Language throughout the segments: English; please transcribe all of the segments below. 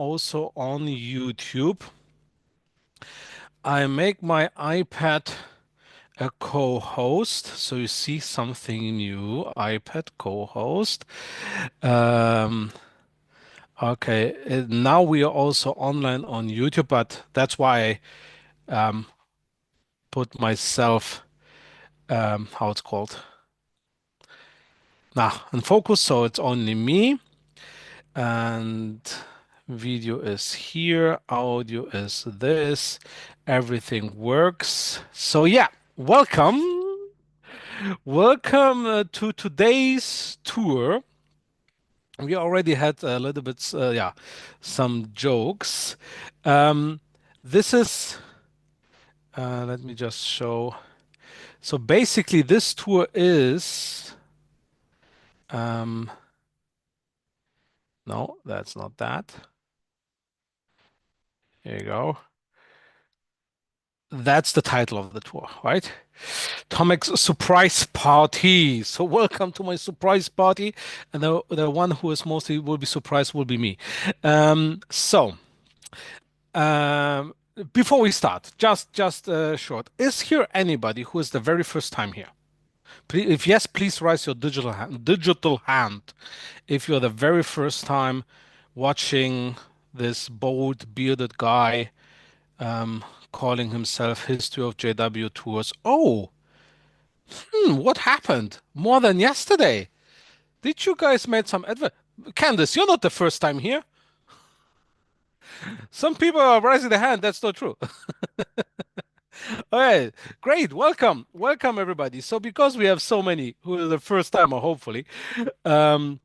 also on YouTube. I make my iPad a co-host, so you see something new, iPad co-host. Um, okay, now we are also online on YouTube, but that's why I put myself, how it's called, now in focus, so it's only me. And video is here, audio is this, everything works. So yeah, welcome. Welcome to today's tour. We already had a little bit, yeah, some jokes. Um, this is, let me just show. So basically, this tour is, um, no, that's not that. Here you go. That's the title of the tour, right? Tomek's surprise party. So welcome to my surprise party, and the one who is mostly will be surprised will be me. So um, before we start, just short. Is here anybody who is the very first time here? If yes, please raise your digital hand. Digital hand. If you're the very first time watching this bold bearded guy um, calling himself History of JW Tours. Oh, what happened? More than yesterday. Did you guys made some advert? Candice, you're not the first time here. Some people are raising their hand. That's not true. All right, great. Welcome. Welcome, everybody. So, because we have so many who are the first timer, hopefully, um,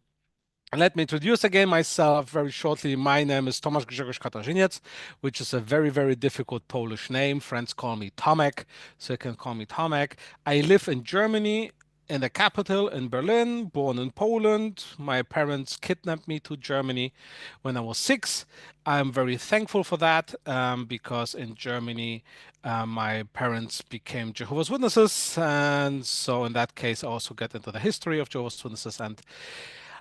let me introduce again myself very shortly. My name is Tomasz Grzegorz Katarzyniec, which is a very, very difficult Polish name. Friends call me Tomek, so you can call me Tomek. I live in Germany, in the capital, in Berlin, born in Poland. My parents kidnapped me to Germany when I was 6. I'm very thankful for that because in Germany, my parents became Jehovah's Witnesses. And so, in that case, I also get into the history of Jehovah's Witnesses. And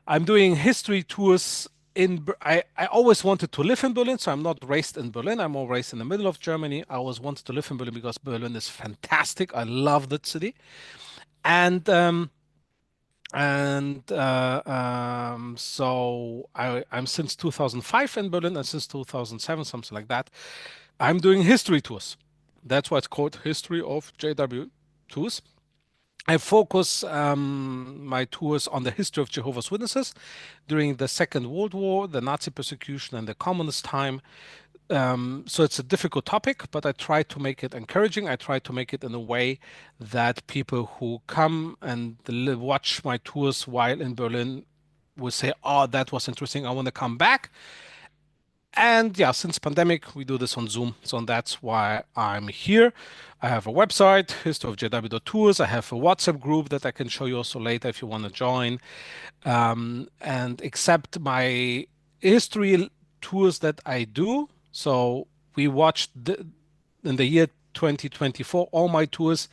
I'm doing history tours I always wanted to live in Berlin, so I'm not raised in Berlin. I'm more raised in the middle of Germany. I always wanted to live in Berlin because Berlin is fantastic. I love that city. And so I'm since 2005 in Berlin and since 2007, something like that. I'm doing history tours. That's why it's called History of JW Tours. I focus my tours on the history of Jehovah's Witnesses during the Second World War, the Nazi persecution, and the communist time. So it's a difficult topic, but I try to make it encouraging. I try to make it in a way that people who come and watch my tours while in Berlin will say, "Oh, that was interesting. I want to come back." And yeah, since pandemic, we do this on Zoom. So that's why I'm here. I have a website, historyofjw.tours. I have a WhatsApp group that I can show you also later if you want to join. And except my history tours that I do. So we watched in the year 2024, all my tours,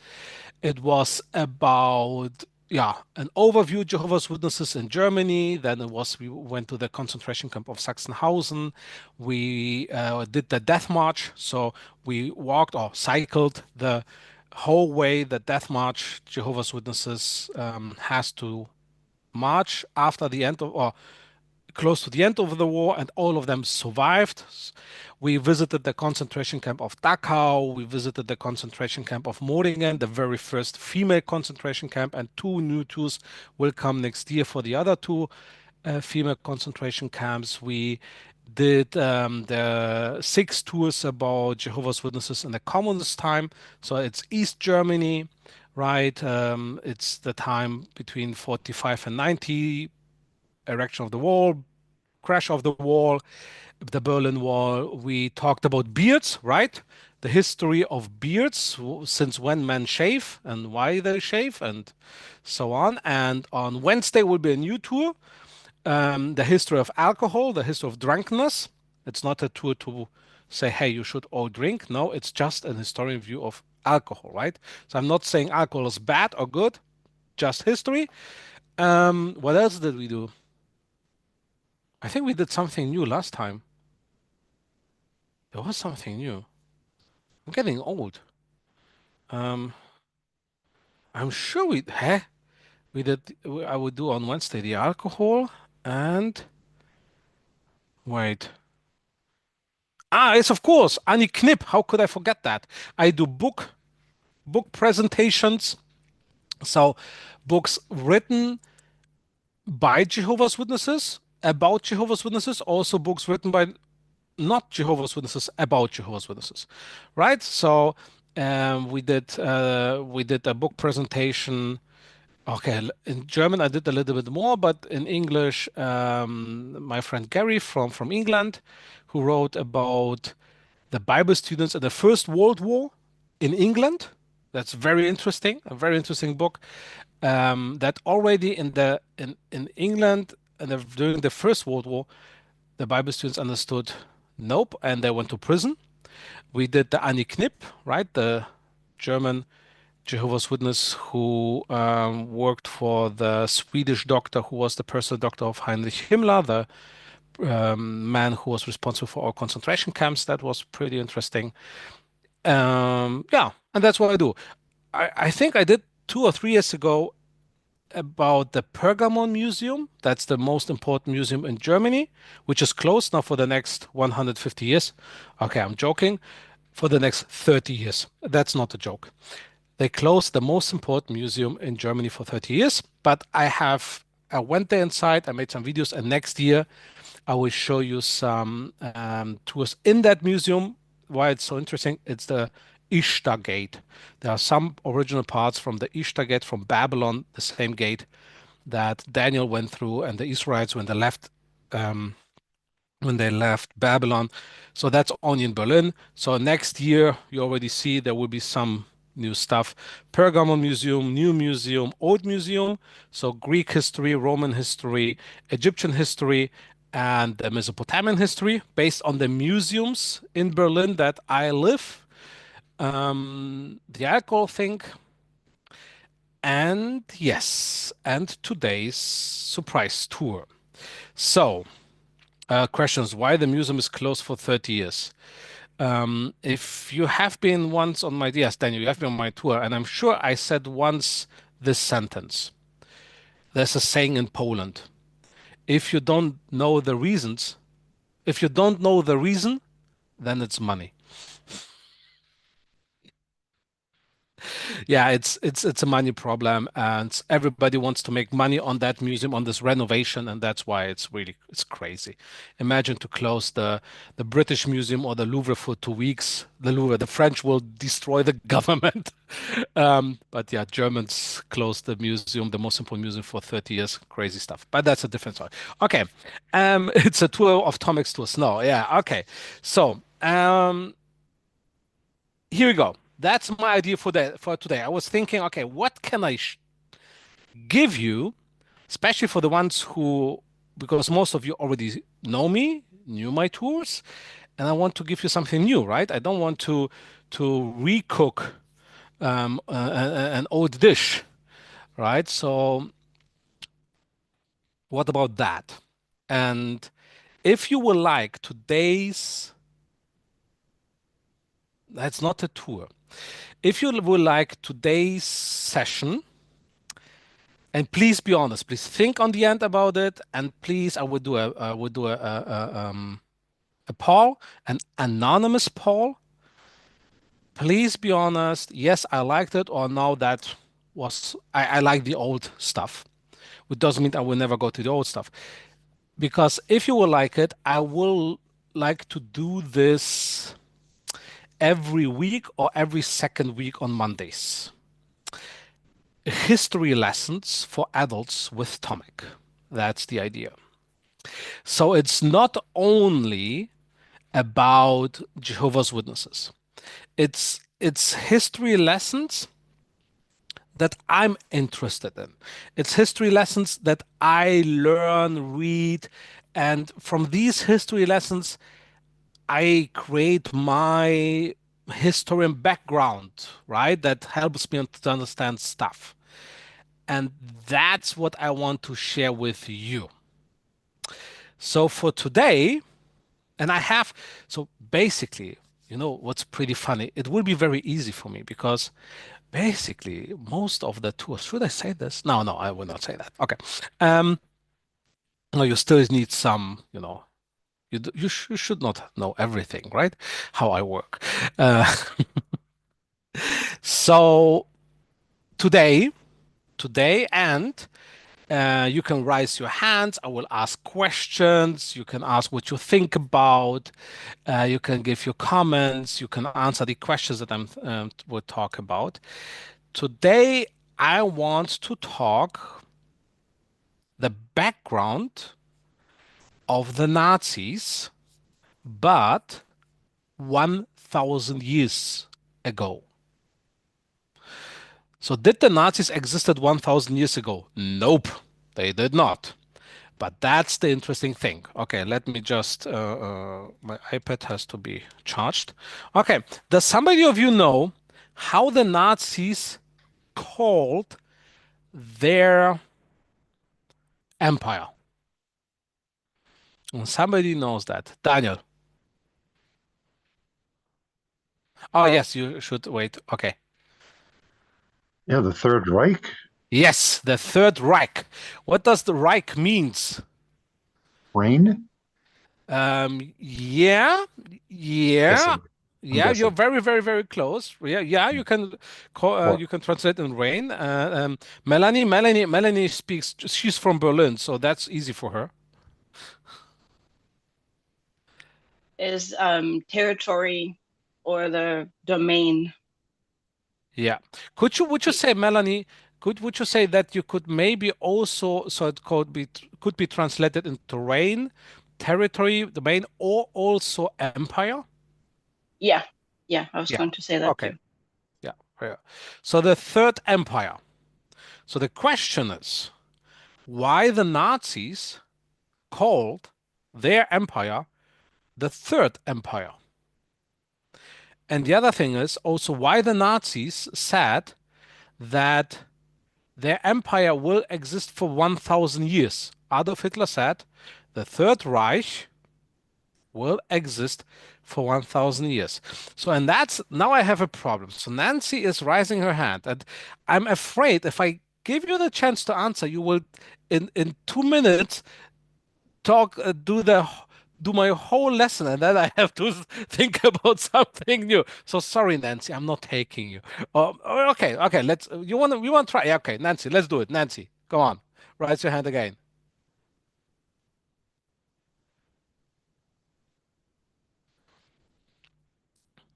it was about yeah, an overview Jehovah's Witnesses in Germany. Then we went to the concentration camp of Sachsenhausen. We did the death march. So we walked or cycled the whole way the death march Jehovah's Witnesses has to march after the end of or close to the end of the war, and all of them survived. We visited the concentration camp of Dachau. We visited the concentration camp of Moringen, the very first female concentration camp, and 2 new tours will come next year for the other 2 female concentration camps. We did the 6 tours about Jehovah's Witnesses in the communist time. So it's East Germany, right? It's the time between 45 and 90, erection of the wall, crash of the wall, the Berlin Wall. We talked about beards, right? The history of beards, since when men shave and why they shave, and so on. And on Wednesday will be a new tour, the history of alcohol, the history of drunkenness. It's not a tour to say, hey, you should all drink. No, it's just an historian view of alcohol, right? So I'm not saying alcohol is bad or good, just history. What else did we do? I think we did something new last time. There was something new. I'm getting old. Um, I'm sure we did. I would do on Wednesday the alcohol and wait. Ah, it's of course Annie Knip. How could I forget that? I do book presentations. So books written by Jehovah's Witnesses about Jehovah's Witnesses, also books written by not Jehovah's Witnesses about Jehovah's Witnesses, right? So we did a book presentation. Okay, in German I did a little bit more, but in English, my friend Gary from England, who wrote about the Bible students in the First World War in England. That's very interesting, a very interesting book. That already in England and during the First World War, the Bible students understood nope, and they went to prison. We did the Annie Knipp, right, the German Jehovah's Witness who worked for the Swedish doctor who was the personal doctor of Heinrich Himmler, the man who was responsible for all concentration camps. That was pretty interesting. Yeah, and that's what I do. I think I did 2 or 3 years ago about the Pergamon Museum. That's the most important museum in Germany, which is closed now for the next 150 years. Okay, I'm joking. For the next 30 years. That's not a joke. They closed the most important museum in Germany for 30 years, but I went there inside, I made some videos, and next year I will show you some tours in that museum. Why it's so interesting, it's the Ishtar Gate. There are some original parts from the Ishtar Gate from Babylon, the same gate that Daniel went through and the Israelites um, when they left Babylon. So that's only in Berlin. So next year, you already see there will be some new stuff. Pergamon Museum, New Museum, Old Museum. So Greek history, Roman history, Egyptian history, and the Mesopotamian history based on the museums in Berlin that I live. The alcohol thing, and yes, and today's surprise tour. So, questions: why the museum is closed for 30 years? If you have been once on my, yes, Daniel, you have been on my tour, and I'm sure I said once this sentence. There's a saying in Poland: if you don't know the reasons, if you don't know the reason, then it's money. Yeah, it's a money problem, and everybody wants to make money on that museum, on this renovation, and that's why it's crazy. Imagine to close the British Museum or the Louvre for 2 weeks. The Louvre, the French will destroy the government. But yeah, Germans closed the museum, the most important museum, for 30 years. Crazy stuff. But that's a different story. Okay, it's a tour of Tomek's tours. No, yeah, okay. So, here we go. That's my idea for today. I was thinking, okay, what can I give you, especially for the ones who, because most of you already know me, knew my tours, and I want to give you something new, right? I don't want to recook an old dish, right? So what about that? And if you would like today's, that's not a tour. If you would like today's session, and please be honest, please think on the end about it, and please, I would do a poll, an anonymous poll. Please be honest. Yes, I liked it, or no, that was I like the old stuff. Which doesn't mean I will never go to the old stuff. Because if you will like it, I will like to do this every week or every second week on Mondays. History lessons for adults with Tomek. That's the idea. So it's not only about Jehovah's Witnesses. It's history lessons that I'm interested in. It's history lessons that I learn, read, and from these history lessons, I create my historian background, right? That helps me to understand stuff. And that's what I want to share with you. So for today, And I have, so basically, you know what's pretty funny? It will be very easy for me because basically most of the tours, should I say this? No, no, I will not say that. Okay. Um, no, you still need some, you should not know everything, right? How I work. Uh, so today, and you can raise your hands. I will ask questions. You can ask what you think about. You can give your comments. You can answer the questions that will talk about. Today, I want to talk the background of the Nazis, but 1,000 years ago. So did the Nazis existed 1,000 years ago? Nope, they did not. But that's the interesting thing. Okay, let me just, my iPad has to be charged. Okay, does somebody of you know how the Nazis called their empire? And somebody knows that. Daniel. Oh, yes, you should wait. Okay. Yeah, the Third Reich. Yes, the Third Reich. What does the Reich means? Reign. Yeah, yeah, Guessing. I'm yeah. You're guessing. very, very, very close. Yeah, yeah. You can call. Or You can translate in rain. Melanie speaks. She's from Berlin, so that's easy for her. Is territory or the domain. Yeah. Would you say, Melanie? Would you say that you could maybe also, so it could be translated into reign, territory, domain, or also empire? Yeah, yeah, I was Yeah. going to say that Okay. too. Yeah. Yeah. So the Third Empire. So the question is, why the Nazis called their empire the Third Empire? And the other thing is also why the Nazis said that their empire will exist for 1,000 years. Adolf Hitler said the Third Reich will exist for 1,000 years. So, and that's now I have a problem. So, Nancy is raising her hand, and I'm afraid if I give you the chance to answer, you will, in 2 minutes, talk, do my whole lesson, and then I have to think about something new. So sorry, Nancy, I'm not taking you. Okay, okay. Let's. You want to try? Yeah, okay, Nancy, let's do it. Nancy, go on. Raise your hand again.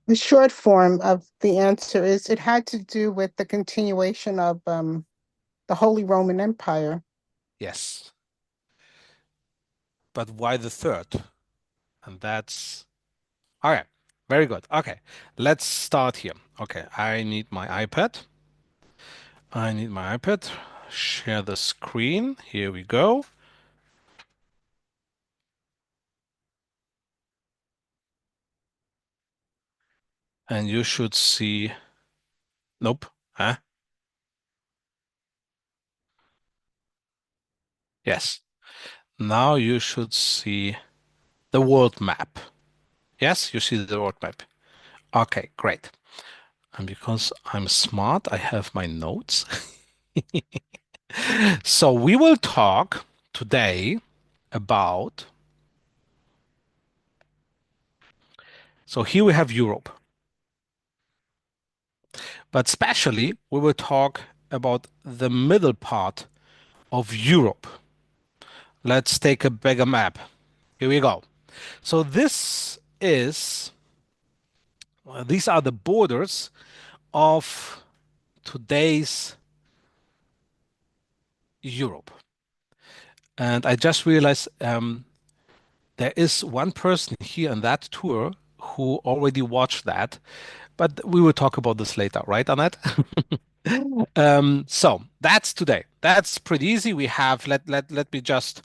The short form of the answer is it had to do with the continuation of the Holy Roman Empire. Yes, but why the third? And that's okay. Very good. Okay, let's start here. Okay, I need my iPad. I need my iPad. Share the screen. Here we go. And you should see. Nope. Huh? Yes. Now you should see the world map. Yes, you see the world map. Okay, great. And because I'm smart, I have my notes. So we will talk today about. So here we have Europe, but especially we will talk about the middle part of Europe. Let's take a bigger map. Here we go. So these are the borders of today's Europe. And I just realized there is one person here on that tour who already watched that, but we will talk about this later, right, Annette? So that's today. That's pretty easy. We have let me just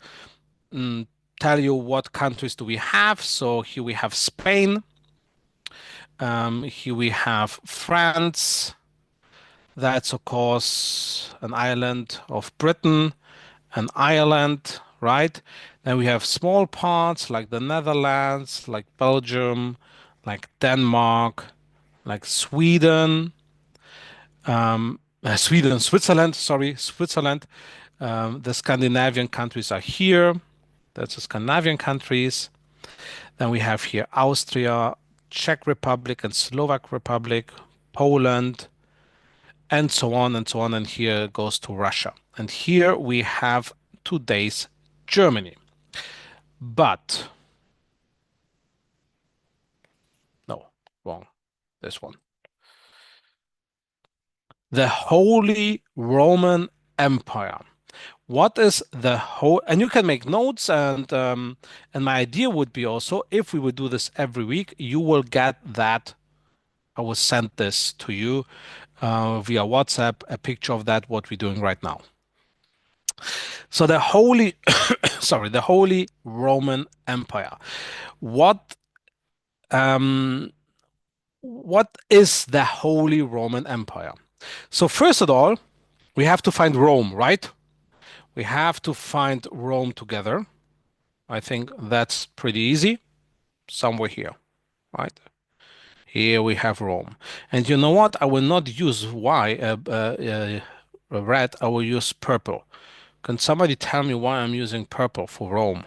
mm, tell you what countries do we have. So here we have Spain. Here we have France. That's of course an island of Britain and Ireland, right? Then we have small parts like the Netherlands, like Belgium, like Denmark, like Sweden, Switzerland, sorry, Switzerland. The Scandinavian countries are here. That's the Scandinavian countries. Then we have here Austria, Czech Republic, and Slovak Republic, Poland, and so on and so on. And here goes to Russia. And here we have today's Germany. But no, wrong. This one. The Holy Roman Empire. What is the whole? And you can make notes, and my idea would be also if we would do this every week, you will get that. I will send this to you via WhatsApp, a picture of that, what we're doing right now. So the Holy, sorry, the Holy Roman Empire. What what is the Holy Roman Empire? So first of all, we have to find Rome, right? We have to find Rome together. I think that's pretty easy. Somewhere here, right? Here we have Rome. And you know what? I will not use red. I will use purple. Can somebody tell me why I'm using purple for Rome?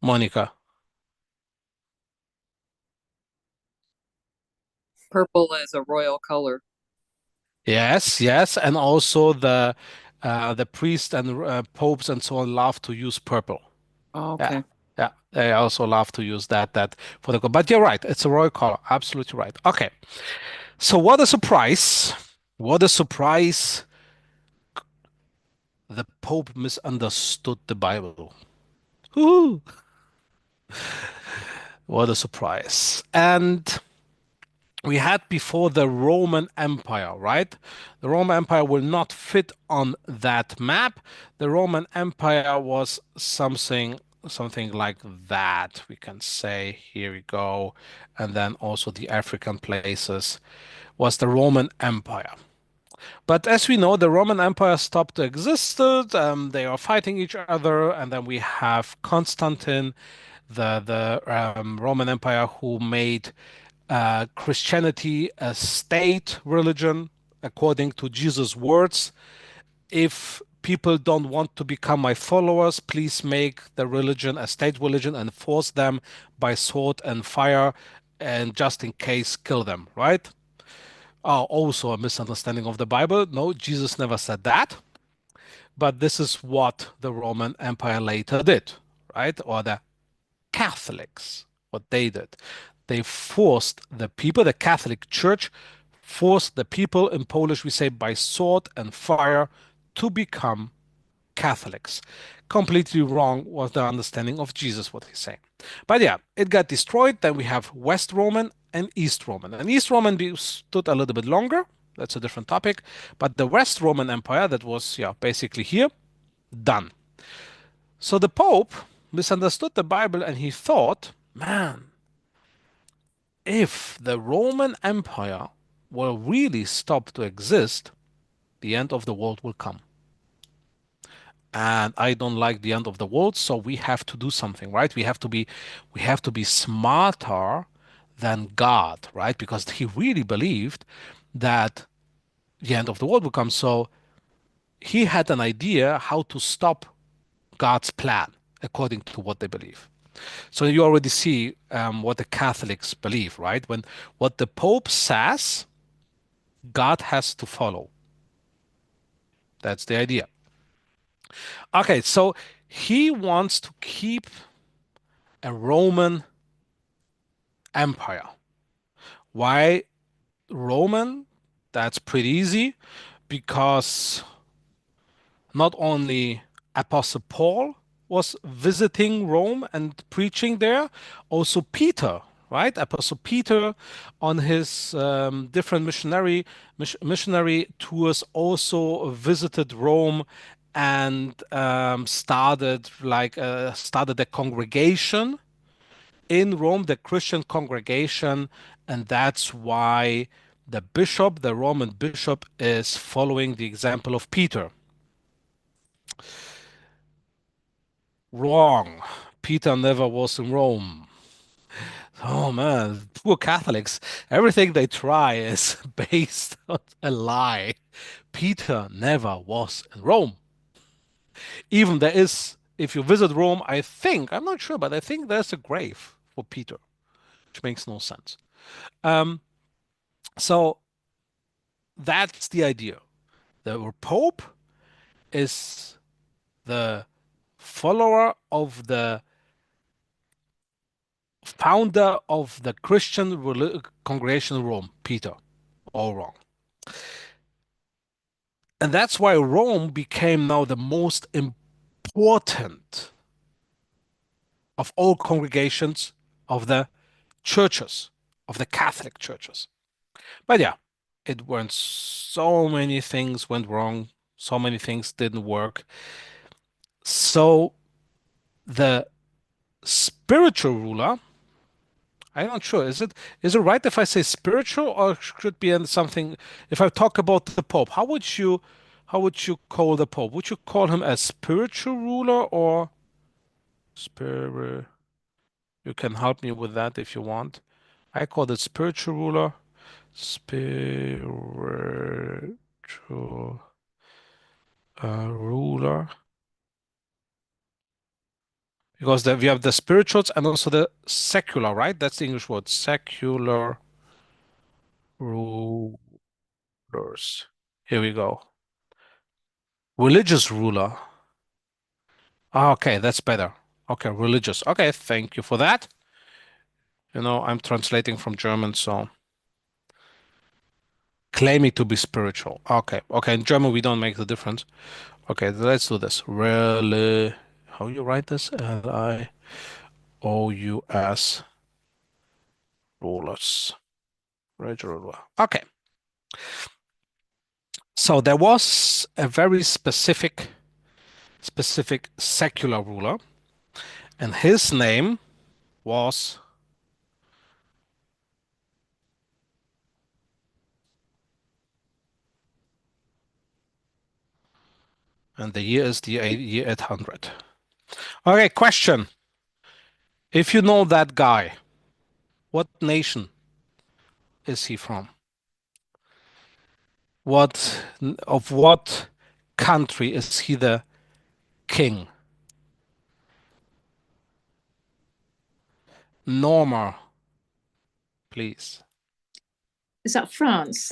Monica. Purple is a royal color. Yes, yes, and also the priests and popes and so on love to use purple. Oh, Yeah, okay. yeah, they also love to use that for the. But you're right, it's a royal color. Absolutely right. Okay, so what a surprise! What a surprise! The Pope misunderstood the Bible. Woo! What a surprise! And we had before the Roman Empire, right? The Roman Empire will not fit on that map. The Roman Empire was something like that. We can say, here we go. And then also the African places was the Roman Empire. But as we know, the Roman Empire stopped to exist. They are fighting each other, and then we have Constantine, the Roman Empire, who made Christianity a state religion according to Jesus' words. If people don't want to become my followers, please make the religion a state religion and force them by sword and fire, and just in case, kill them, right? Also a misunderstanding of the Bible. No, Jesus never said that. But this is what the Roman Empire later did, right? Or the Catholics, what they did. They forced the people, the Catholic Church forced the people, in Polish we say by sword and fire, to become Catholics. Completely wrong was the understanding of Jesus, what he's saying. But yeah, it got destroyed. Then we have West Roman and East Roman. And East Roman stood a little bit longer. That's a different topic. But the West Roman Empire, that was yeah basically here, done. So the Pope misunderstood the Bible and he thought, man, if the Roman Empire will really stop to exist, the end of the world will come. And I don't like the end of the world, so we have to do something, right? We have to be smarter than God, right? Because he really believed that the end of the world will come. So he had an idea how to stop God's plan according to what they believe. So you already see what the Catholics believe, right? When what the Pope says, God has to follow. That's the idea. Okay, so he wants to keep a Roman Empire. Why Roman? That's pretty easy because not only Apostle Paul was visiting Rome and preaching there, also Peter, right? Apostle Peter on his different missionary tours also visited Rome and started a congregation in Rome, the Christian congregation, and that's why the Roman bishop, is following the example of Peter. Wrong. Peter never was in Rome. Oh man, poor Catholics. Everything they try is based on a lie. Peter never was in Rome. Even there is, if you visit Rome, I think, I'm not sure, but I think there's a grave for Peter, which makes no sense. So that's the idea. The Pope is the follower of the founder of the Christian congregation in Rome, Peter. All wrong. And that's why Rome became now the most important of all congregations of the churches, of the Catholic churches. But yeah, it went so many things went wrong, so many things didn't work. So the spiritual ruler, I'm not sure, is it right if I say spiritual or should it be in something if I talk about the Pope, how would you call the Pope? Would you call him a spiritual ruler or spirit? You can help me with that if you want. I call it spiritual ruler. Spiritual ruler. Because we have the spirituals and also the secular, right? That's the English word. Secular rulers. Here we go. Religious ruler. Ah, okay, that's better. Okay, religious. Okay, thank you for that. I'm translating from German, so claiming to be spiritual. Okay, okay. In German, we don't make the difference. Okay, let's do this. Really, how you write this? Lious rulers. Ruler. Okay. So there was a very specific secular ruler, and his name was and the year is the year 800. Okay, question. If you know that guy, what nation is he from? What country is he the king? Norma, please. Is that France?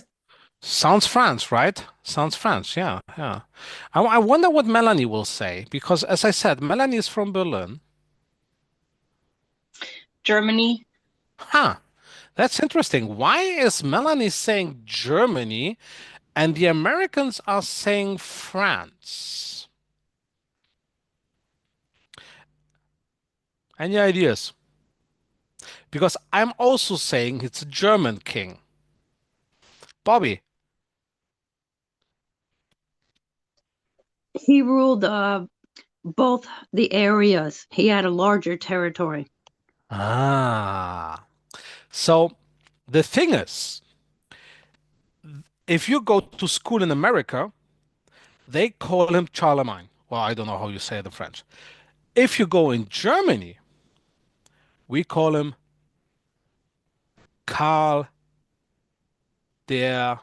Sounds France, right? Sounds France, yeah, yeah. I wonder what Melanie will say, because as I said, Melanie is from Berlin. Germany. Huh, that's interesting. Why is Melanie saying Germany and the Americans are saying France? Any ideas? Because I'm also saying it's a German king. Bobby. He ruled both the areas. He had a larger territory. Ah. So the thing is, if you go to school in America, they call him Charlemagne. Well, I don't know how you say it in French. If you go in Germany, we call him Karl der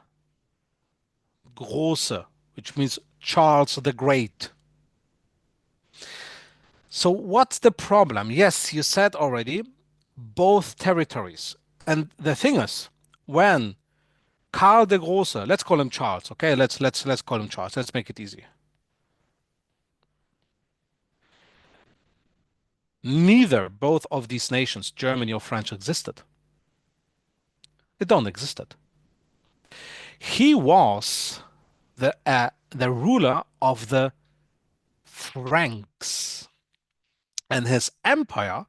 Große, which means Charles the Great. So what's the problem? Yes, you said already both territories. And the thing is, when Karl the Große, let's call him Charles, okay? Let's call him Charles. Let's make it easy. Neither both of these nations, Germany or France, existed. They don't existed. He was the ruler of the Franks, and his empire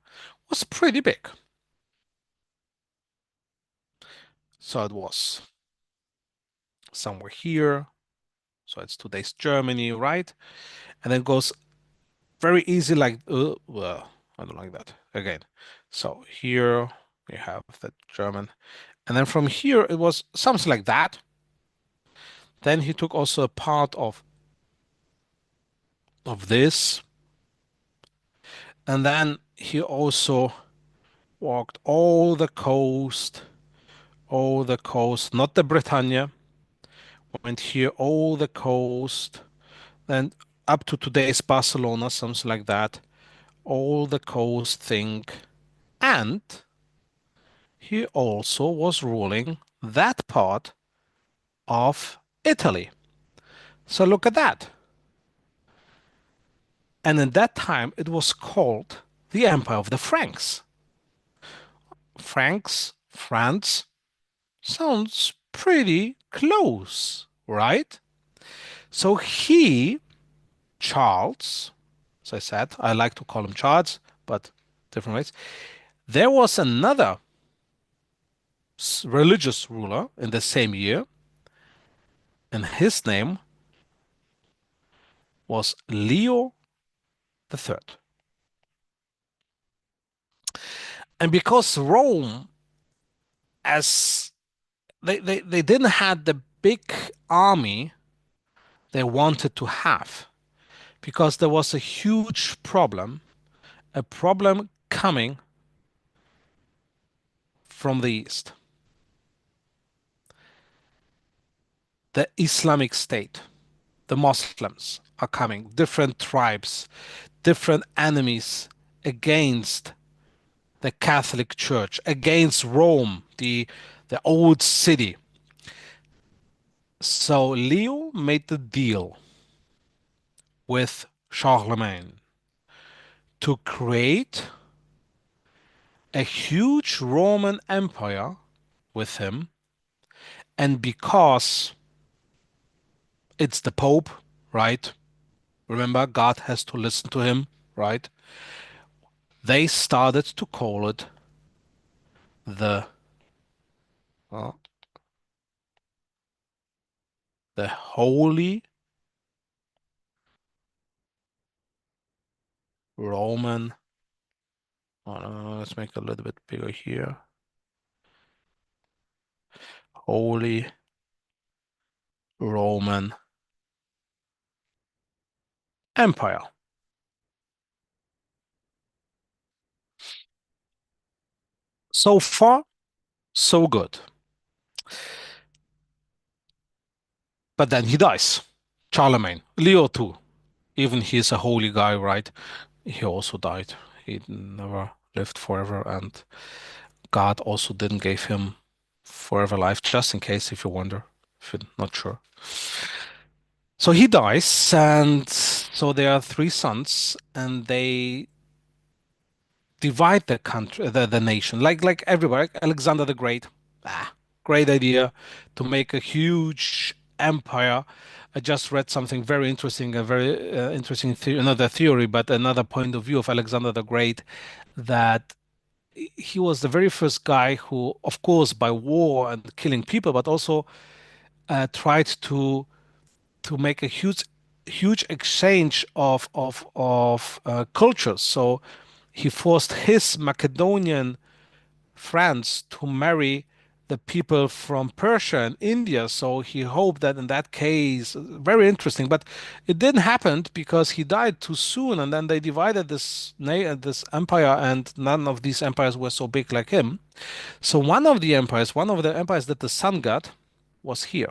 was pretty big. So it was somewhere here. So it's today's Germany, right? And then goes very easy, like well, I don't like that again. So here we have the German, And then from here, it was something like that. Then he took also a part of this. And then he also walked all the coast, not the Britannia, went here all the coast, then up to today's Barcelona, something like that, all the coast thing. And he also was ruling that part of Italy. So look at that. And in that time, it was called the Empire of the Franks. Franks, France, sounds pretty close, right? So he, Charles, as I said, I like to call him Charles, but different ways. There was another religious ruler in the same year, and his name was Leo the Third. And because Rome, as they didn't have the big army they wanted to have, because there was a huge problem, a problem coming from the east. The Islamic State, the Muslims are coming, different tribes, different enemies against the Catholic Church, against Rome, the old city. So Leo made the deal with Charlemagne to create a huge Roman Empire with him. And because it's the Pope, right? Remember, God has to listen to him, right? They started to call it the uh, the Holy Roman. Let's make it a little bit bigger here. Holy Roman Empire. So far, so good. But then he dies. Charlemagne, Leo too. Even he's a holy guy, right? He also died. He never lived forever, and God also didn't give him forever life, just in case if you wonder, if you're not sure. So he dies, and so there are three sons, and they divide the country, the nation, like everywhere. Like Alexander the Great, great idea to make a huge empire. I just read something very interesting, a very interesting theory, another theory, but another point of view of Alexander the Great, that he was the very first guy who, of course, by war and killing people, but also tried to make a huge exchange of cultures. So he forced his Macedonian friends to marry the people from Persia and India. So he hoped that in that case, very interesting, but it didn't happen because he died too soon, and then they divided this empire, and none of these empires were so big like him. So one of the empires that the sun got was here.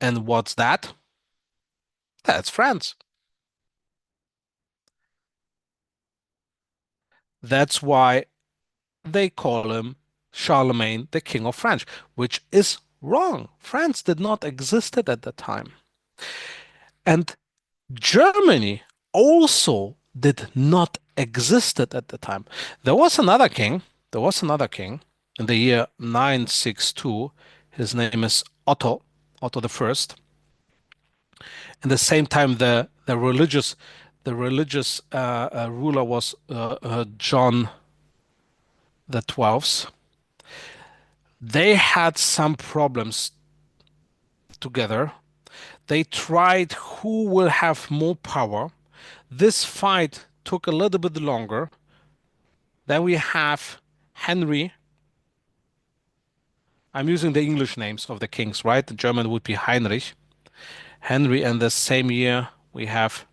And what's that? That's France. That's why they call him Charlemagne, the King of France, which is wrong. France did not exist at the time. And Germany also did not existed at the time. There was another king. There was another king in the year 962. His name is Otto, Otto the First. In the same time, the religious ruler was John the 12th. They had some problems together. They tried who will have more power. This fight took a little bit longer. Then we have Henry. I'm using the English names of the kings, right? The German would be Heinrich. Henry, and the same year we have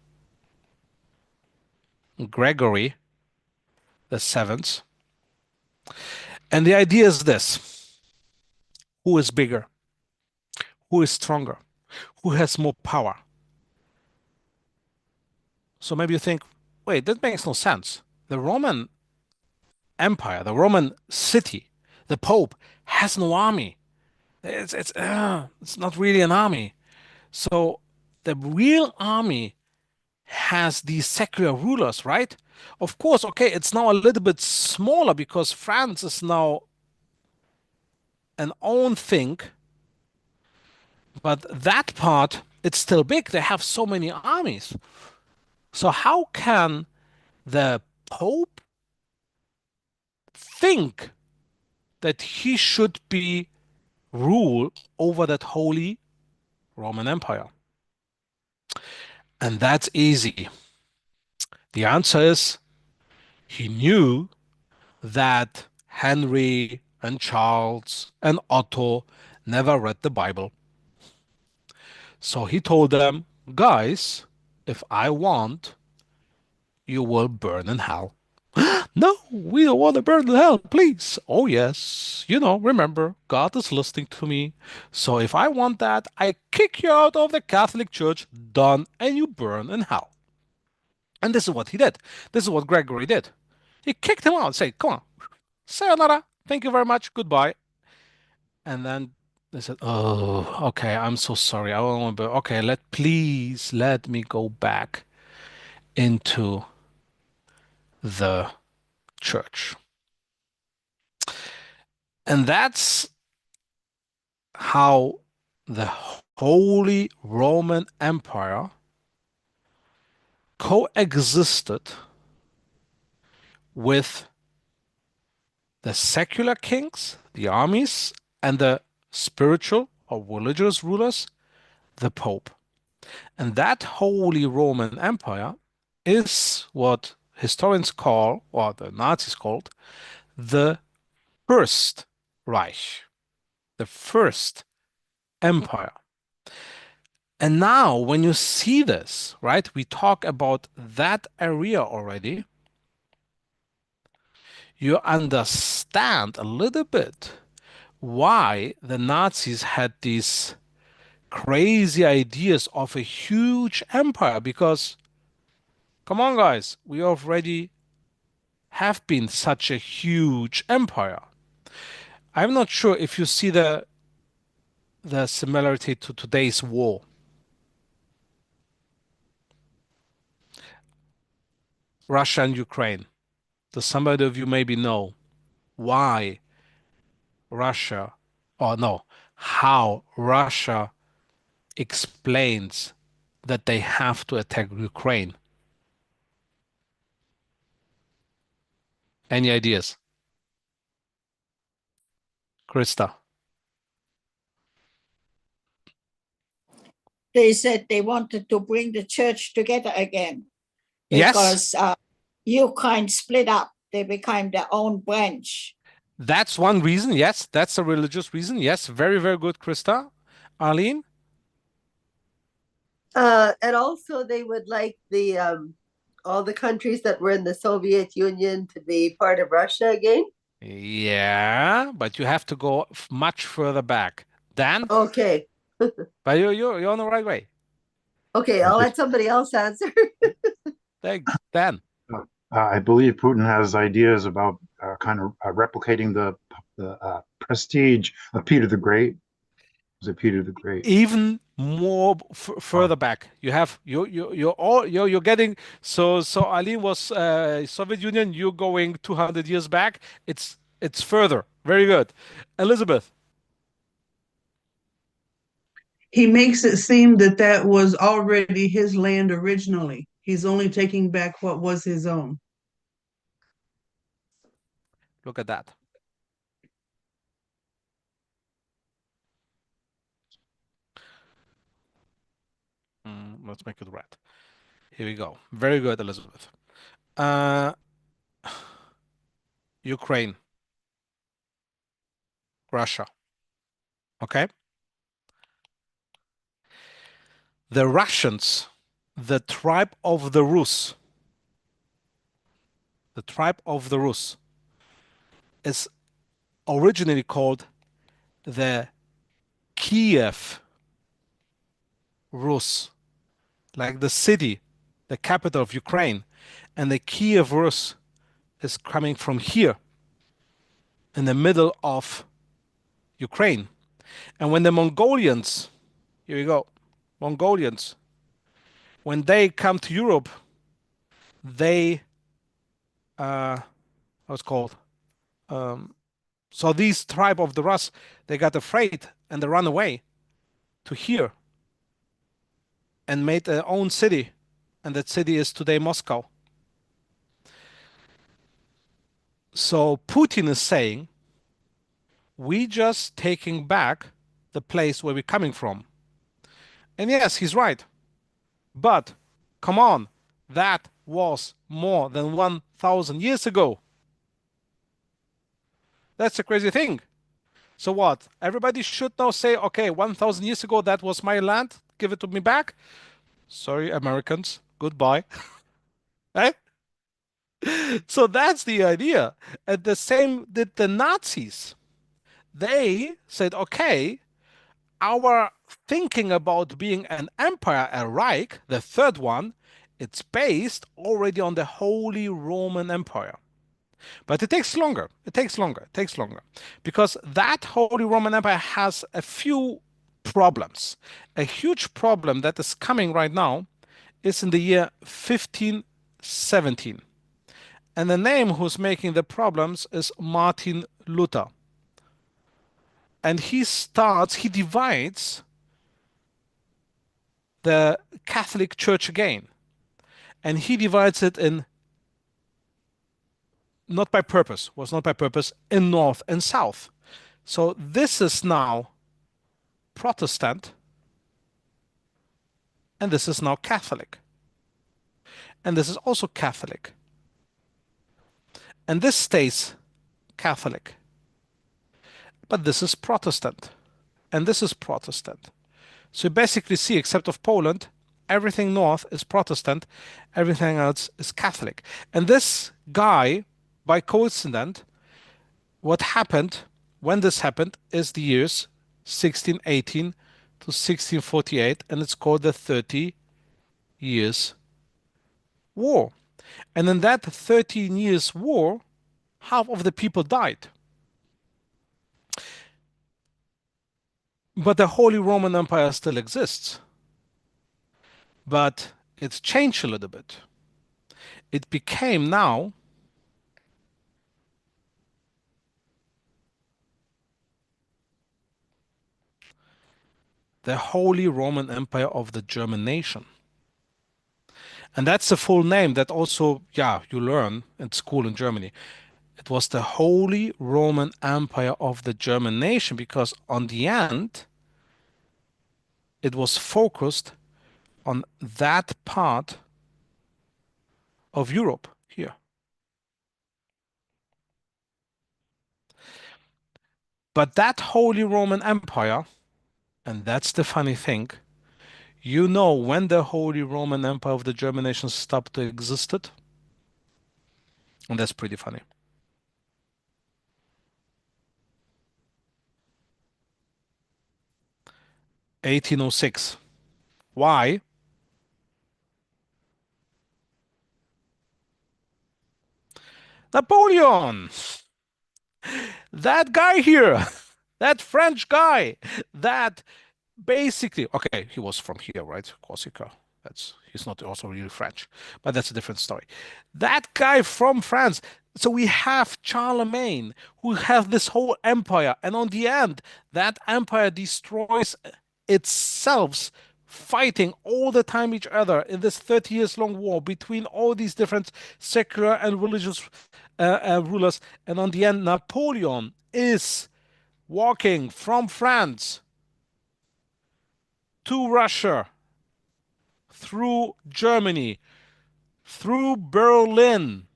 Gregory the Seventh. And the idea is this: who is bigger? Who is stronger? Who has more power? So maybe you think, wait, that makes no sense. The Roman Empire, the Roman city, the Pope has no army. It's not really an army. So the real army has these secular rulers, right? Of course, okay, it's now a little bit smaller because France is now an own thing, but that part, it's still big. They have so many armies. So how can the Pope think that he should be rule over that holy Roman Empire? And that's easy. The answer is he knew that Henry and Charles and Otto never read the Bible. So he told them, guys, if I want, you will burn in hell. No, we don't want to burn in hell, please. Oh, yes. Remember, God is listening to me. So if I want that, I kick you out of the Catholic Church, done, and you burn in hell. And this is what he did. This is what Gregory did. He kicked him out, said, come on, sayonara, thank you very much, goodbye. And then they said, oh, okay, I'm so sorry. I won't be, okay, please let me go back into the church. And that's how the Holy Roman Empire coexisted with the secular kings, the armies, and the spiritual or religious rulers, the Pope. And that Holy Roman Empire is what historians call, or the Nazis called, the First Reich, the First Empire. And now, when you see this, right, we talk about that area already, you understand a little bit why the Nazis had these crazy ideas of a huge empire. Because, come on, guys, we already have been such a huge empire. I'm not sure if you see the similarity to today's war. Russia and Ukraine. Does somebody of you maybe know why Russia, or no, how Russia explains that they have to attack Ukraine? Any ideas? Krista? They said they wanted to bring the church together again Yes, because Ukraine split up. They became their own branch. that's one reason. Yes, that's a religious reason. Yes, very, very good, Krista. Arlene? And also they would like the all the countries that were in the Soviet Union to be part of Russia again. Yeah, but you have to go much further back. Dan? Okay. But you're on the right way. Okay, I I'll just- let somebody else answer. Thanks, Dan. I believe Putin has ideas about kind of replicating the prestige of Peter the Great. Was it Peter the Great? Even more further back. You have you're getting so Arlene was Soviet Union. You're going 200 years back. It's further. Very good, Elizabeth. He makes it seem that that was already his land originally. He's only taking back what was his own. Look at that. Let's make it red. Here we go. Very good, Elizabeth. Uh, Ukraine, Russia. Okay? The Russians, the tribe of the Rus, the tribe of the Rus is originally called the Kiev Rus, like the city, the capital of Ukraine. And the Kiev Rus is coming from here in the middle of Ukraine. And when the Mongolians, here we go, Mongolians, when they come to Europe, they, what's called, so these tribe of the Rus, they got afraid and they ran away to here and made their own city. And that city is today Moscow. So Putin is saying, we just taking back the place where we're coming from. And yes, he's right. But come on, that was more than 1,000 years ago. That's a crazy thing. So what? Everybody should now say, okay, 1,000 years ago, that was my land. Give it to me back. Sorry, Americans. Goodbye. Right? So that's the idea. And the same did the Nazis. They said, okay, our thinking about being an empire, a Reich, the third one, it's based already on the Holy Roman Empire. But it takes longer. It takes longer. It takes longer. Because that Holy Roman Empire has a few problems. A huge problem that is coming right now is in the year 1517. And the name who's making the problems is Martin Luther. And he divides the Catholic Church again. And he divides it in, not by purpose, was not by purpose, in North and South. So this is now Protestant, and this is now Catholic. And this is also Catholic. And this stays Catholic. But this is Protestant. And this is Protestant. So you basically see, except of Poland, everything north is Protestant, everything else is Catholic. And this guy, by coincidence, what happened when this happened is the years 1618 to 1648, and it's called the 30 Years' War. And in that 13 years war, half of the people died. But the Holy Roman Empire still exists. But it's changed a little bit. It became now the Holy Roman Empire of the German nation. And that's the full name that also, yeah, you learn at school in Germany. It was the Holy Roman Empire of the German nation because on the end, it was focused on that part of Europe here. But that Holy Roman Empire, and that's the funny thing, you know when the Holy Roman Empire of the German nation stopped to existed? And that's pretty funny. 1806. Why? Napoleon! That guy here, that French guy, that basically, okay, he was from here, right? Corsica. He's not also really French, but that's a different story. That guy from France. So we have Charlemagne, who has this whole empire, and on the end, that empire destroys itself, fighting all the time each other in this 30 years long war between all these different secular and religious rulers. And on the end, Napoleon is walking from France to Russia, through Germany, through Berlin,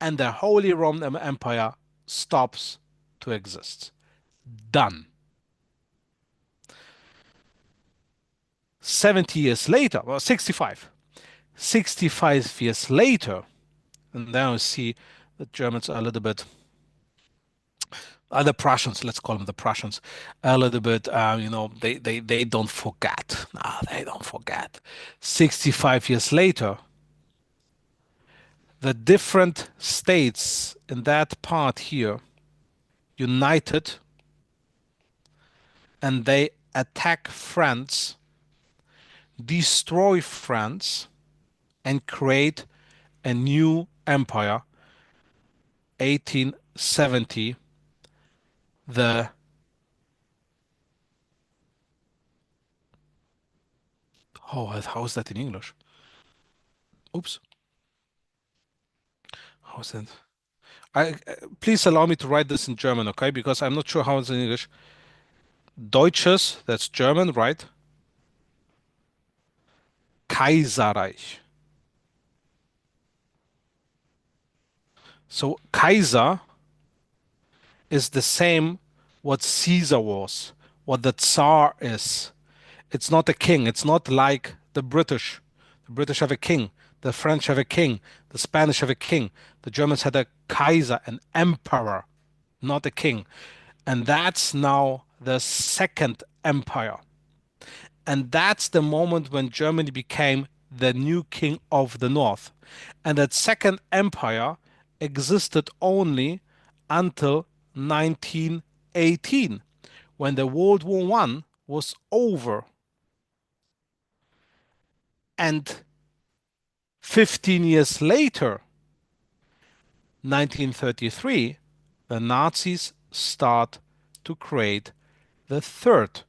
and the Holy Roman Empire stops to exist. Done. 70 years later, well, 65. 65 years later, and now you see the Germans are a little bit, the Prussians, let's call them the Prussians, a little bit, they don't forget. No, they don't forget. 65 years later, the different states in that part here united, and they attack France, destroy France, and create a new empire. 1870, the how is that in English? Oops. How is that? Please allow me to write this in German, okay? Because I'm not sure how it's in English. Deutsches, that's German, right? Kaiserreich. So Kaiser is the same what Caesar was, what the Tsar is. It's not a king. It's not like the British. The British have a king. The French have a king. The Spanish have a king. The Germans had a Kaiser, an emperor, not a king. And that's now the second empire. And that's the moment when Germany became the new king of the north. And that second empire existed only until 1918, when the World War I was over. And 15 years later, 1933, the Nazis start to create the third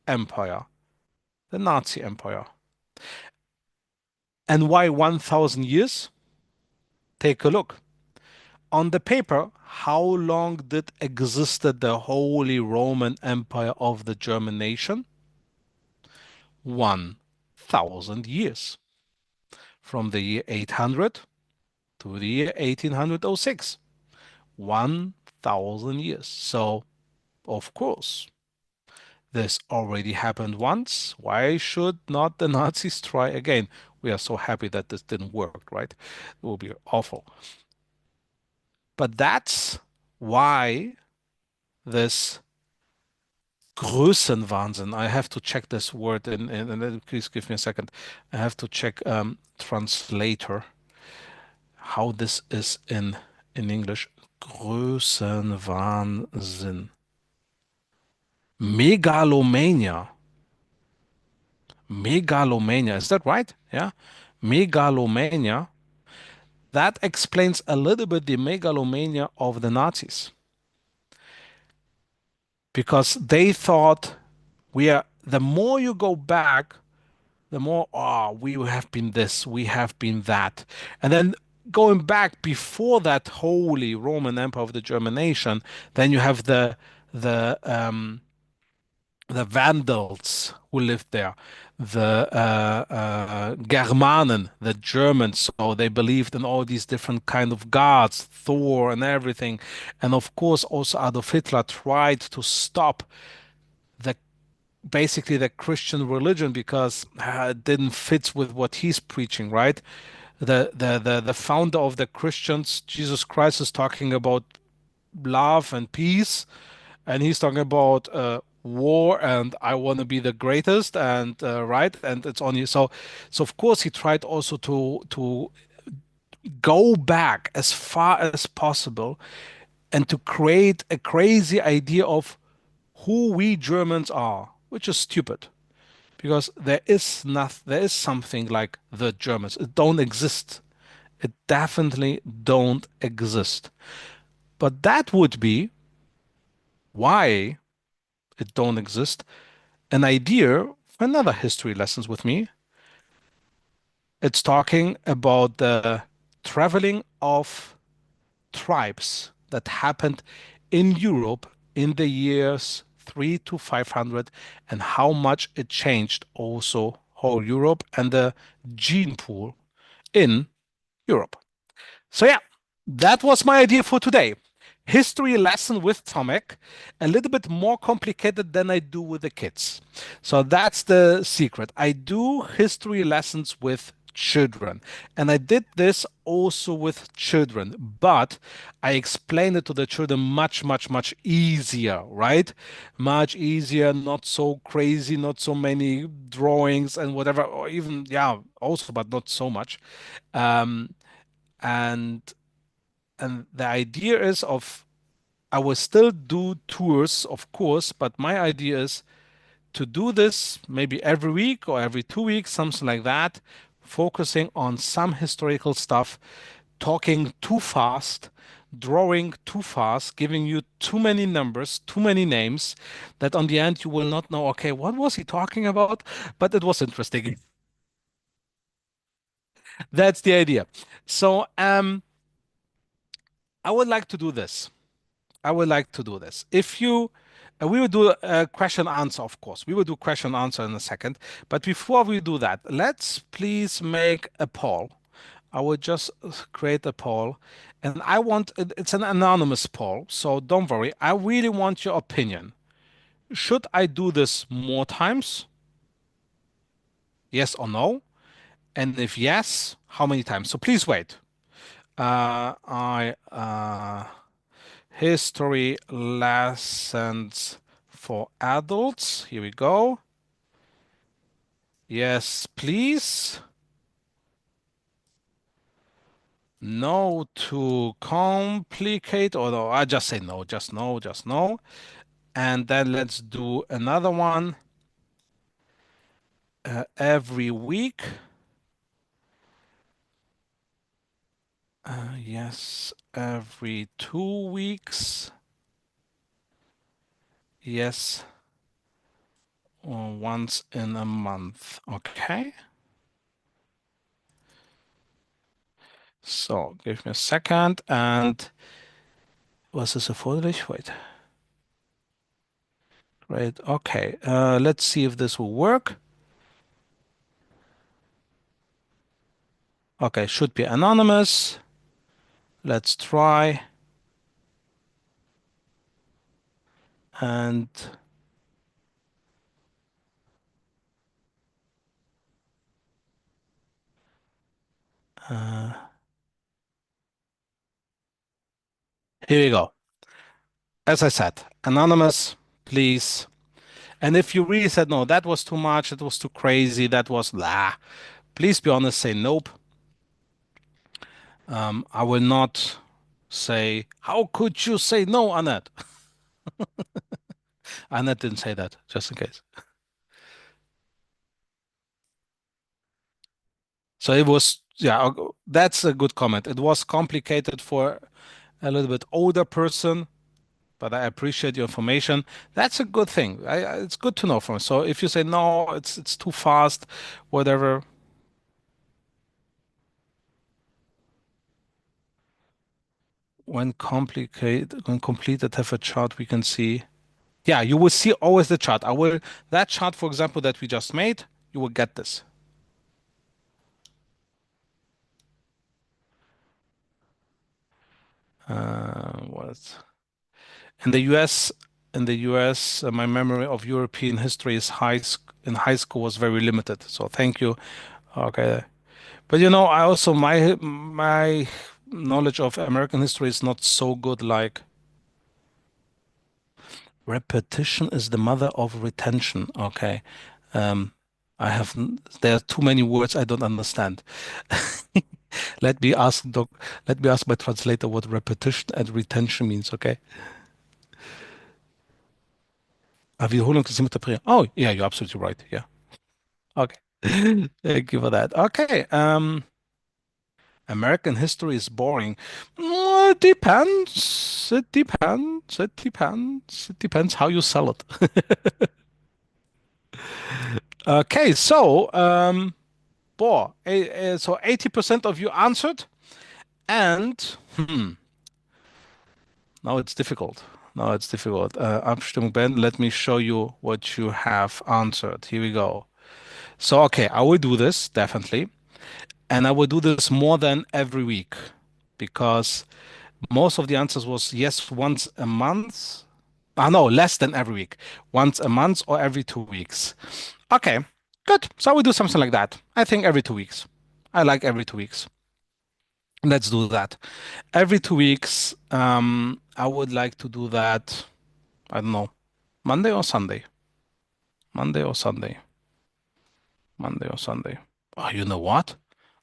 empire, the Nazi Empire. And why 1,000 years? Take a look. On the paper, how long did existed the Holy Roman Empire of the German nation? 1,000 years. From the year 800 to the year 1806. 1,000 years. So, of course, this already happened once. Why should not the Nazis try again? We are so happy that this didn't work, right? It will be awful. But that's why this Größenwahnsinn, I have to check this word please give me a second. I have to check translator, how this is in English. Größenwahnsinn. Megalomania. Megalomania. Is that right? Yeah. Megalomania. That explains a little bit the megalomania of the Nazis. Because they thought the more you go back, the more, we have been this, we have been that. And then going back before that Holy Roman Empire of the German nation, then you have the Vandals who lived there, the Germanen, the Germans. So they believed in all these different kind of gods, Thor and everything. And of course, also Adolf Hitler tried to stop basically the Christian religion because it didn't fit with what he's preaching, right? The founder of the Christians, Jesus Christ, is talking about love and peace, and he's talking about war and I want to be the greatest, and right, and it's on you. So of course he tried also to go back as far as possible and to create a crazy idea of who we Germans are, which is stupid, because there is something like the Germans. It don't exist. It definitely don't exist. But that would be why it don't exist. An idea for another history lessons with me. It's talking about the traveling of tribes that happened in Europe in the years 300 to 500 and how much it changed also whole Europe and the gene pool in Europe. So yeah, that was my idea for today. History lesson with Tomek, a little bit more complicated than I do with the kids. So that's the secret. I do history lessons with children, and I did this also with children, but I explained it to the children much, much, much easier, right? Much easier, not so crazy, not so many drawings and whatever, or even, yeah, also, but not so much. Um, and the idea is of I will still do tours, of course, but my idea is to do this maybe every week or every 2 weeks, something like that, focusing on some historical stuff, talking too fast, drawing too fast, giving you too many numbers, too many names, that on the end you will not know, okay, what was he talking about? But it was interesting. That's the idea. So I would like to do this. I would like to do this. If you, we will do a question answer, of course. We will do question answer in a second. But before we do that, let's please make a poll. I will just create a poll, and I want it's an anonymous poll, so don't worry. I really want your opinion. Should I do this more times? Yes or no? And if yes, how many times? So please wait. I History lessons for adults. Here we go. Yes, please. No too complicated, or no, I just say no, just no, just no. And then let's do another one every week. Yes, every 2 weeks. Yes, or once in a month. Okay. So give me a second. And was this erforderlich? Wait. Right. Okay. Let's see if this will work. Okay, should be anonymous. Let's try. And here we go. As I said, anonymous, please. And if you really said, no, that was too much, it was too crazy, that was blah, please be honest, say nope. I will not say, how could you say no, Annette? Annette didn't say that, just in case. So it was, yeah, that's a good comment. It was complicated for a little bit older person, but I appreciate your information. That's a good thing. It's good to know from. So if you say no, it's too fast, whatever. When completed, have a chart we can see. Yeah, you will see always the chart. That chart, for example, that we just made, you will get this. What? In the US, my memory of European history is in high school was very limited. So thank you. Okay. But I also my knowledge of American history is not so good. Like repetition is the mother of retention. Okay. Um, there are too many words I don't understand. Let me ask my translator what repetition and retention means. Okay. Wiederholung ist interpretieren. Oh, yeah, you're absolutely right. Yeah. Okay. Thank you for that. Okay. American history is boring. It depends. It depends. It depends. It depends how you sell it. Okay, so so 80% of you answered, and now it's difficult. Now it's difficult. Abstimmung beenden. Let me show you what you have answered. Here we go. So, okay, I will do this definitely. And I will do this more than every week because most of the answers was yes, once a month. No, less than every week. Once a month or every 2 weeks. Okay, good. So we do something like that. I think every 2 weeks. I like every 2 weeks. Let's do that. Every 2 weeks, I would like to do that, I don't know, Monday or Sunday. Monday or Sunday. Monday or Sunday. Oh, you know what?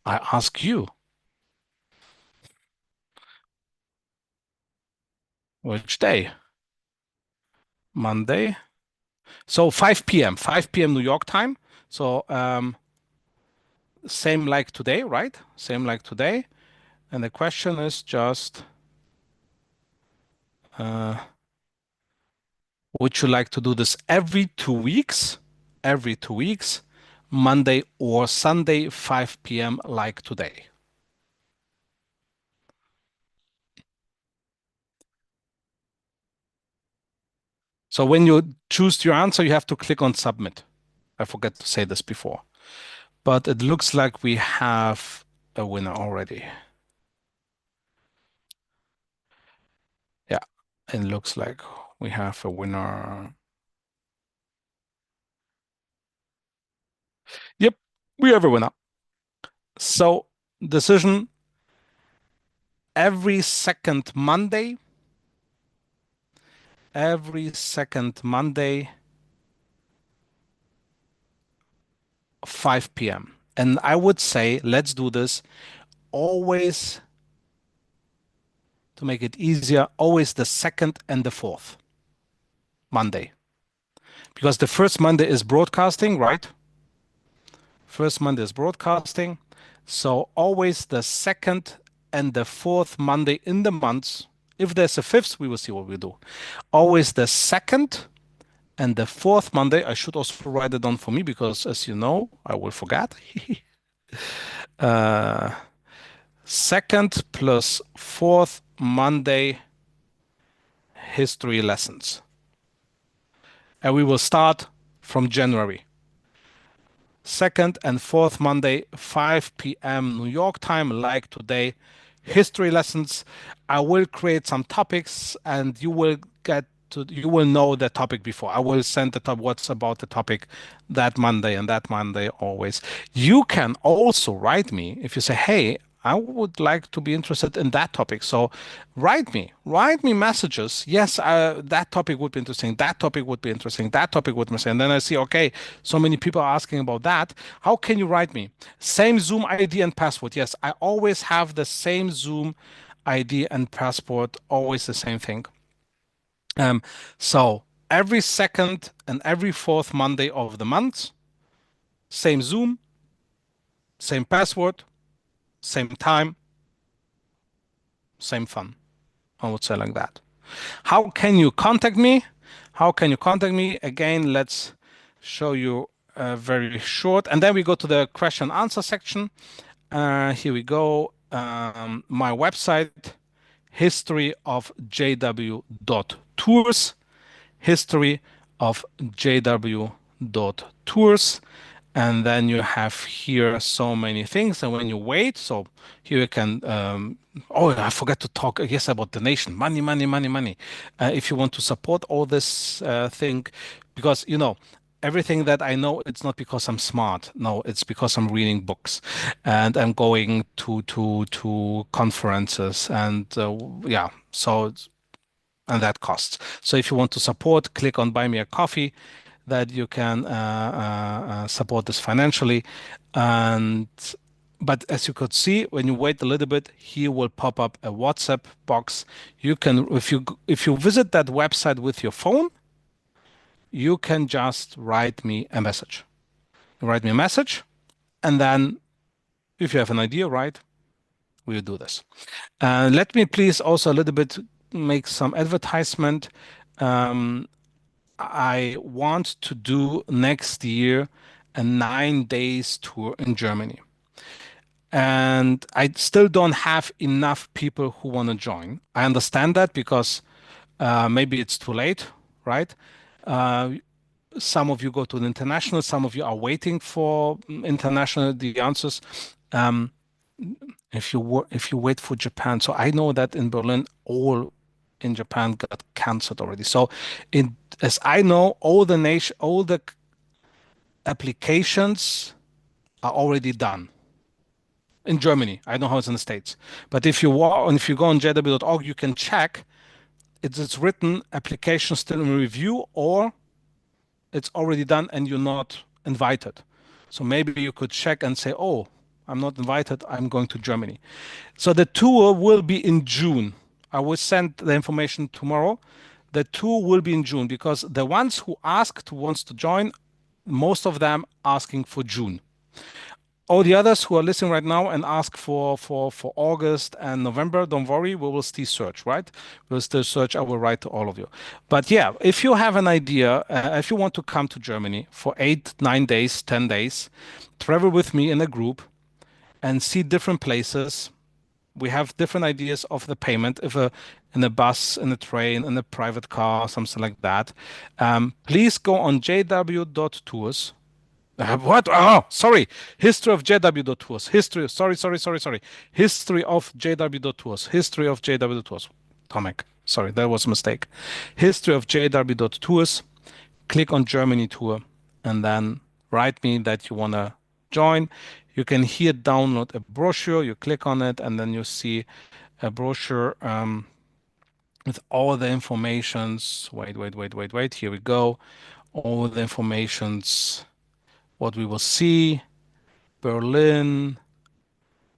I ask you. Which day? Monday. So 5 p.m. 5 p.m. New York time. So same like today, right? Same like today. And the question is just would you like to do this every 2 weeks? Every 2 weeks, Monday or Sunday, 5 p.m. like today. So when you choose your answer, you have to click on submit. I forgot to say this before, but it looks like we have a winner already. Yeah, it looks like we have a winner. Yep, we have a winner. So decision every second Monday, 5 p.m. And I would say, let's do this always to make it easier, always the second and the fourth Monday. Because the first Monday is broadcasting, right? First Monday is broadcasting. So always the second and the fourth Monday in the months. If there's a fifth, we will see what we do. Always the second and the fourth Monday. I should also write it down for me because, as you know, I will forget. Second plus fourth Monday history lessons. And we will start from January. Second and fourth Monday, 5 p.m. New York time, like today, history lessons. I will create some topics and you will know the topic before. I will send the top what's about the topic that Monday and that Monday always. You can also write me if you say, hey, I would like to be interested in that topic. So write me messages. Yes, that topic would be interesting. That topic would be interesting. That topic would be interesting. And then I see, okay, so many people are asking about that. How can you write me? Same Zoom ID and password. Yes, I always have the same Zoom ID and passport, always the same thing. So every second and every fourth Monday of the month, same Zoom, same password, same time, same fun. I would say like that. How can you contact me? How can you contact me? Again, let's show you very short. And then we go to the question answer section. Here we go. My website, historyofjw.tours, historyofjw.tours. And then you have here so many things. And when you wait, so here you can, oh, I forgot to talk, yes, about donation, money, money, money, money. If you want to support all this thing, because, you know, everything that I know, it's not because I'm smart. No, it's because I'm reading books and I'm going to conferences and yeah, so and that costs. So if you want to support, click on Buy Me a Coffee, that you can support this financially. And but as you could see, when you wait a little bit, here will pop up a WhatsApp box. You can, if you visit that website with your phone, you can just write me a message. Write me a message, and then if you have an idea, right, we'll do this. Let me please also a little bit make some advertisement. I want to do next year a 9 days tour in Germany. And I still don't have enough people who want to join. I understand that because maybe it's too late, right? some of you go to the international, some of you are waiting for international the answers. If you wait for Japan, so I know that in Berlin, all in Japan got canceled already. So as I know, all the applications are already done in Germany. I don't know how it's in the States, but if you go on jw.org, you can check. It's written application still in review, or it's already done and you're not invited. So maybe you could check and say, oh, I'm not invited, I'm going to Germany. So the tour will be in June. I will send the information tomorrow. The tour will be in June because the ones who wants to join, most of them asking for June. All the others who are listening right now and ask for August and November, don't worry, we will still search, right? We'll still search. I will write to all of you. But yeah, if you have an idea, if you want to come to Germany for 8, 9 days, 10 days, travel with me in a group and see different places. We have different ideas of the payment, in a bus, in a train, in a private car, something like that. Please go on jw.tours. What? Oh, sorry. History of JW.tours. Sorry. History of JW.tours. History of JW.tours. Tomek. Sorry, that was a mistake. History of JW.tours. Click on Germany tour and then write me that you want to join. You can here download a brochure. You click on it and then you see a brochure with all the informations. Wait. Here we go. All the informations. What we will see, Berlin,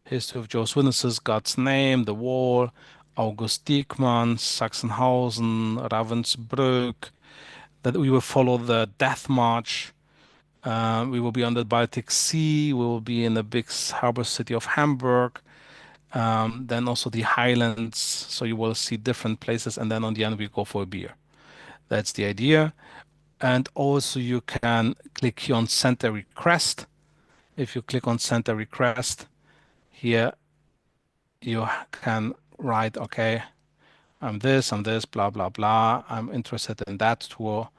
history of Jehovah's Witnesses, God's name, the wall, August Diekmann, Sachsenhausen, Ravensbrück, that we will follow the Death March. We will be on the Baltic Sea. We will be in the big harbor city of Hamburg. Then also the Highlands. So you will see different places. And then on the end, we go for a beer. That's the idea. And also you can click here on send a request. If you click on send a request, here you can write, okay, I'm this, blah, blah, blah. I'm interested in that tour.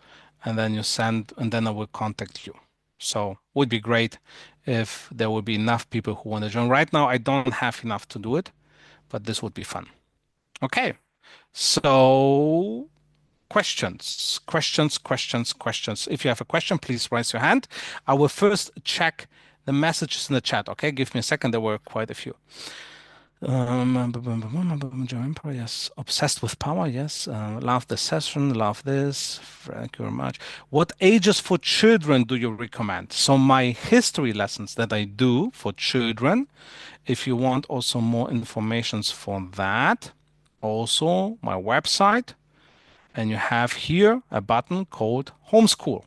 And then you send, and then I will contact you. So would be great if there would be enough people who want to join. Right now, I don't have enough to do it, but this would be fun. Okay, so questions. If you have a question, please raise your hand. I will first check the messages in the chat. Okay, give me a second. There were quite a few. Yes, obsessed with power. Yes, love the session. Love this. Thank you very much. What ages for children do you recommend? So my history lessons that I do for children. If you want also more information for that, also my website. And you have here a button called homeschool.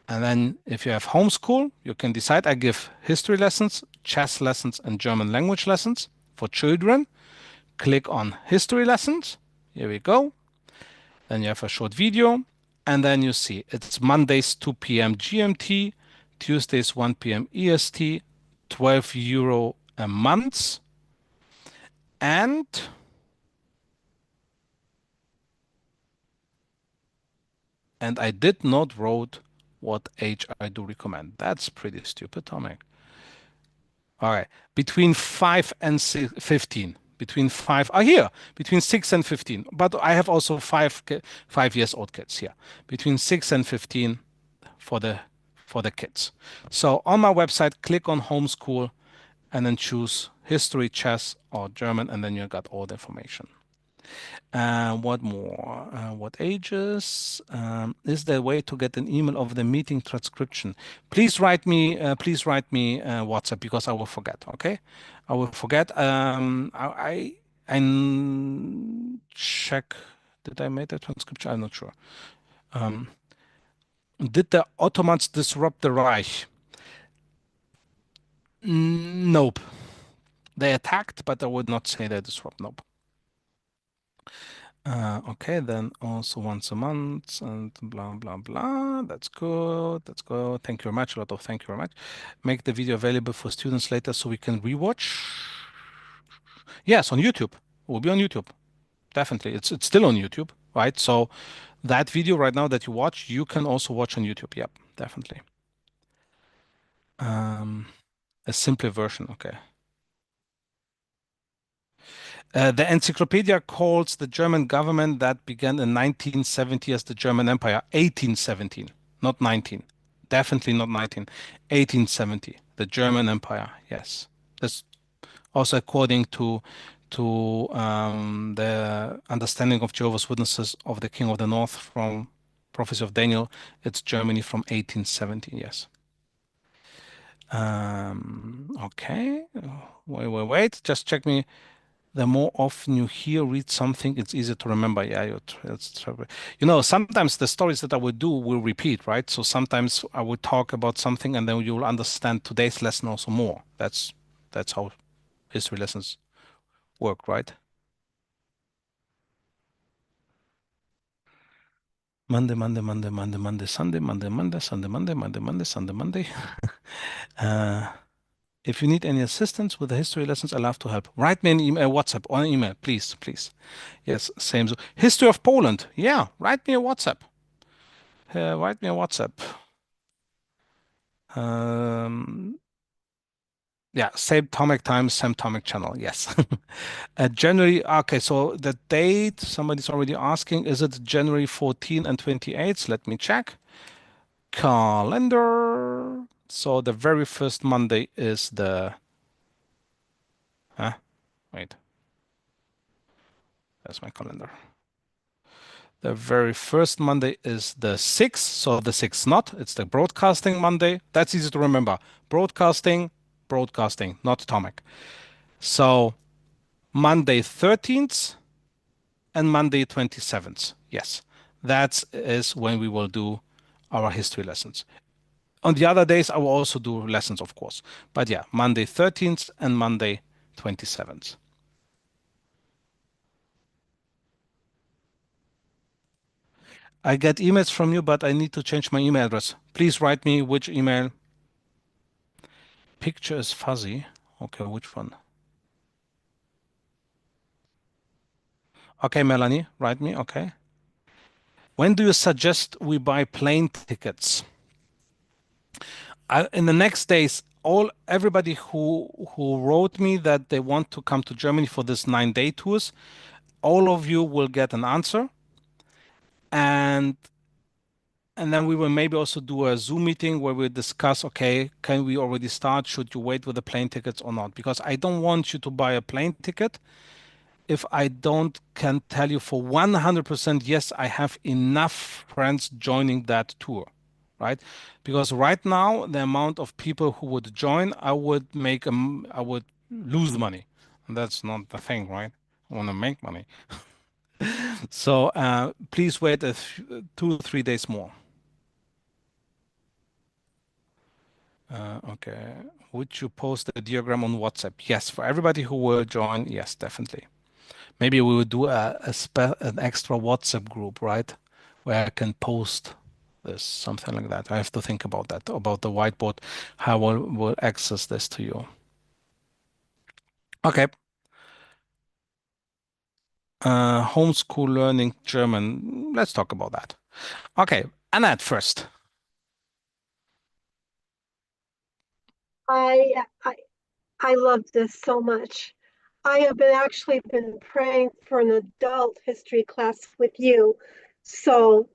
And then if you have homeschool, you can decide. I give history lessons, chess lessons, and German language lessons for children. Click on history lessons. Here we go. Then you have a short video. And then you see it's Mondays 2 p.m. GMT, Tuesdays 1 p.m. EST, 12 euro a month. And I did not wrote what age I do recommend. That's pretty stupid, Tomek. All right, between 5 and 15. Between 5, here, between 6 and 15. But I have also 5-year-old kids here. Between 6 and 15 for the kids. So on my website, click on homeschool and then choose history, chess, or German, and then you got all the information. What more? What ages? Is there a way to get an email of the meeting transcription? Please write me WhatsApp because I will forget. Okay, I will forget. I check. Did I make the transcription? I'm not sure. Did the Ottomans disrupt the Reich? Nope. They attacked, but I would not say they disrupt. Nope. Okay, then also once a month and blah, blah, blah. That's good. That's good. Thank you very much. Thank you very much. Make the video available for students later so we can rewatch. Yes, on YouTube. It will be on YouTube. Definitely. It's still on YouTube, right? So That video right now that you watch, you can also watch on YouTube. Yep, definitely. A simpler version, okay. The encyclopedia calls the German government that began in 1970 as the German Empire, 1817, not 19. Definitely not 19. 1870, the German Empire, yes. That's also according to the understanding of Jehovah's Witnesses of the King of the North from Prophecy of Daniel. It's Germany from 1870, yes. Okay, wait, just check me. The more often you hear, read something, it's easier to remember. Yeah, you know, sometimes the stories that I would do will repeat, right? So sometimes I would talk about something and then you will understand today's lesson also more. That's how history lessons work, right? Monday, Monday, Monday, Monday, Monday, Sunday, Monday, Monday, Sunday, Monday, Monday, Monday, Sunday, Monday. If you need any assistance with the history lessons, I love to help. Write me an email, WhatsApp, or an email, please, please. Yes, same. History of Poland. Yeah, write me a WhatsApp. Write me a WhatsApp. Yeah, same Tomek time, same Tomek channel. Yes. January. Okay, so the date, somebody's already asking, is it January 14 and 28? Let me check. Calendar. So the very first Monday is the. Wait. That's my calendar. The very first Monday is the 6th. So the 6th not. It's the broadcasting Monday. That's easy to remember. Broadcasting, not Tomek. So Monday 13th and Monday 27th. Yes, that is when we will do our history lessons. On the other days, I will also do lessons, of course. But yeah, Monday 13th and Monday 27th. I get emails from you, but I need to change my email address. Please write me which email. Picture is fuzzy. Okay, which one? Okay, Melanie, write me. Okay. When do you suggest we buy plane tickets? In the next days, everybody who wrote me that they want to come to Germany for this 9-day tours, all of you will get an answer, and then we will maybe also do a Zoom meeting where we discuss, okay, can we already start? Should you wait with the plane tickets or not? Because I don't want you to buy a plane ticket if I can tell you for 100% yes, I have enough friends joining that tour, right? Because right now the amount of people who would join, I would lose the money, and that's not the thing, right? I want to make money. So please wait 2 or 3 days more. Okay, would you post the diagram on WhatsApp? Yes, for everybody who will join, yes, definitely. Maybe we would do an extra WhatsApp group, right? Where I can post this, something like that. I have to think about that, about the whiteboard, how we'll access this to you. Okay. Homeschool learning German. Let's talk about that. Okay, Annette first. I love this so much. I have actually been praying for an adult history class with you. So